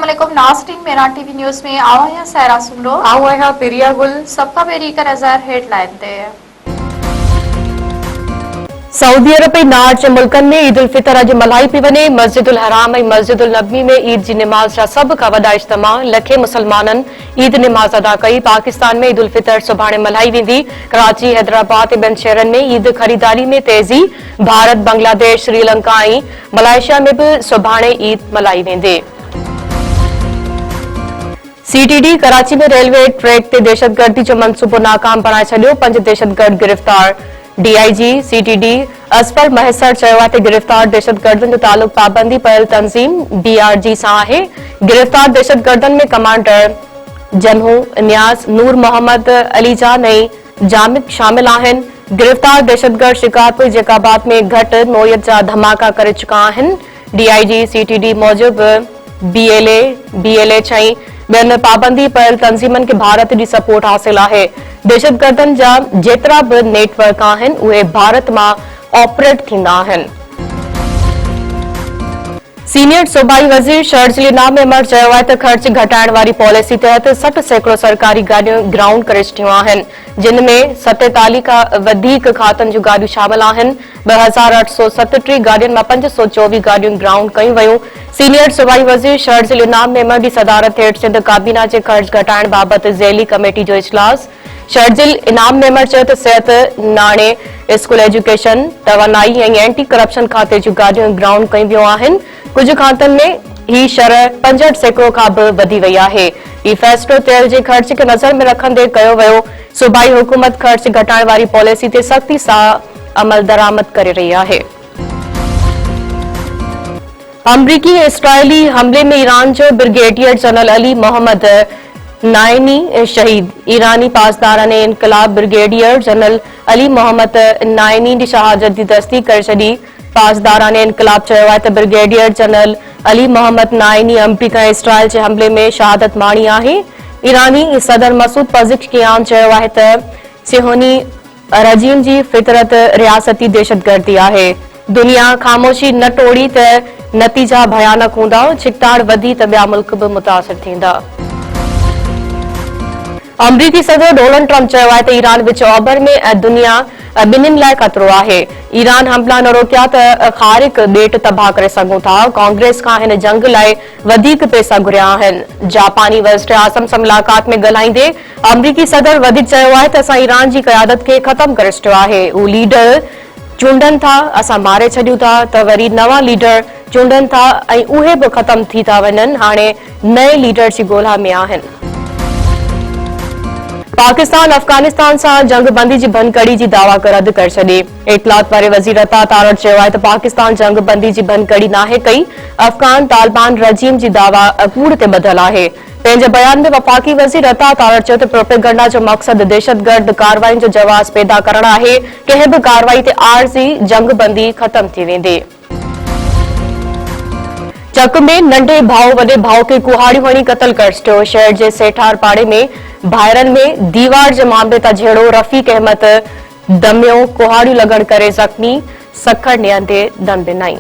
अस्सलामुअलैकुम नाज़रीन, मेरा टीवी न्यूज़ में आवा है सायरा सुमरो आवा है पिरिया गुल सबका बेरी का नजर हेडलाइन ते सऊदी अरब नार्ज मुल्कन में ईद उल फितर अज मल्हाई पी वने। मस्जिदुल हराम और मस्जिदुल नबी में ईद की नमाज जा सब का वडा इज्तिमा लखे मुसलमानन ईद नमाज अदा कई। पाकिस्तान में ईद उल फितर सुभाणे मल्हाई वेंदी। कराची, हैदराबाद और ॿियनि शहरनि में ईद खरीदारी में तेजी। भारत, बांग्लादेश, श्रीलंका और मलेशिया में भी सुभाणे ईद मल्हाई वेंदी। सीटीडी कराची में रेलवे ट्रैक ते दहशतगर्दी जो मंसूबो नाकाम बणाए छडियो। 5 दहशतगर्द गिरफ्तार। डीआईजी सीटीडी असफर महसर चयो आहे त गिरफ्तार दहशतगर्दनि जो तालुक पाबंदी पयल तंज़ीम बीआरजी सां आहे। गिरफ्तार दहशतगर्दनि में कमांडर जमहू नियाज, नूर मोहम्मद, अलीजान ऐं जामिद शामिल आहिनि। गिरफ्तार दहशतगर्द शिकारपुर जैकाबाद में घटि नोयत जा धमाका करे चुका आहिनि। डीआईजी सीटीडी मूजिब बीएलए चई ॿियनि पाबंदी पयल तंज़ीमनि खे भारत जी सपोर्ट हासिल आहे। दहशतगर्दनि जा जेतिरा बि नेटवर्क आहिनि उहे भारत मां ऑपरेट थींदा आहिनि। सीनियर सूबाई वज़ीर शर्जील इनाम अहमद चयो आहे त ख़र्च घटाइण वारी पॉलिसी तहत 60% सरकारी गाॾियूं ग्राउंड करे छॾियूं आहिनि, जिन में 47 खां वधीक खातनि जूं गाॾियूं शामिल आहिनि। 2837 गाॾियुनि मां 524 गाॾियूं ग्राउंड कयूं वयूं। सीनियर सूबाई वज़ीर शर्जील इनाम अहमद जी सदारत हेठि सिंध काबीना जे ख़र्च घटाइण बाबति ज़ैली कमेटी जो इजलास। शर्जील इनाम अहमद चयो त सिहत, नाणे, स्कूल एजुकेशन, तवानाई ऐं एंटी करप्शन खाते जूं गाॾियूं ग्राउंड कयूं वियूं आहिनि। कुझु खातनि में ही शरह 65% खां बि वधी वई आहे। ही फ़ैसिलो तेल जे ख़र्च खे नज़र में रखंदे कयो वियो। सूबाई हुकूमत ख़र्च घटाइण वारी पॉलिसी ते सख़्ती सां अमल दरामद करे रही आहे। अमरीकी इसराइली हमले में ईरान जो ब्रिगेडियर जनरल अली मोहम्मद नायनी शहीद। ईरानी पासदार ने इनकलाब ब्रिगेडियर जनरल अली मोहम्मद नायनी की शहादत की तस्दीक कर छड़ी। पासदार ने इनकलाब चयो आहे त ब्रिगेडियर जनरल अली मोहम्मद नायनी अमरीका ऐं इसराइल जे हमले में शहादत माणी आहे। ईरानी सदर मसूद पज़ेश्कियान चयो आहे त सिहोनी रजीम जी फितरत रियासती दहशतगर्दी आहे। दुनिया ख़ामोशी न तोड़ी त नतीजा भयानक हूंदा। छिकताड़ वधी त ॿिया मुल्क बि मुतासिर थींदा। अमरीकी सदर डोनाल्ड ट्रंप चयो आहे त ईरान विच ओभर में दुनिया ॿिन्हिनि लाइ ख़तरो आहे। ईरान हमला न रोकिया त ख़ारिक ॿेट तबाह करे सघूं था। कांग्रेस खां हिन जंग लाइ वधीक पैसा घुरिया आहिनि। जापानी वज़ीर आज़म सां मुलाक़ात में ॻाल्हाईंदे अमरीकी सदर वधीक चयो आहे त असां ईरान जी क़यादत खे ख़तम करे छॾियो आहे। हू लीडर चूंडनि था, असां मारे छॾियूं था त वरी नवां लीडर चूंडनि था ऐं उहे बि ख़तम थी था वञनि। हाणे नए लीडर जी ॻोल्हा में आहिनि। पाकिस्तान अफगानिस्तान सां जंगबंदी जी भनकड़ी जी दावा रद्द करे छॾी। इतलात वारे वज़ीर अता तारड़ चयो आहे त पाकिस्तान जंगबंदी जी भनकड़ी नाहे कई। अफगान तालिबान रजीम जी दावा कूड़ ते ॿधल आहे। पंहिंजे बयान में वफ़ाक़ी वज़ीर अता तारड़ चयो त प्रोपेगंडा जो मक़सद दहशतगर्द कार्रवाई जो जवाज़ पैदा करणु आहे। कंहिं बि कार्रवाई ते आरज़ी जंगबंदी ख़तम थी वेंदी। चक में नंढे भाउ वॾे भाउ खे कुहाड़ी हणी क़तल करे छॾियो। शहर जे सेठार पाड़े में भाइरनि में दीवार जे मामले तां झेड़ो। रफ़ीक अहमद दमियो, कुहाड़ियूं लॻण करे ज़ख़्मी, सखड़ नियन ते दम ॾिनई।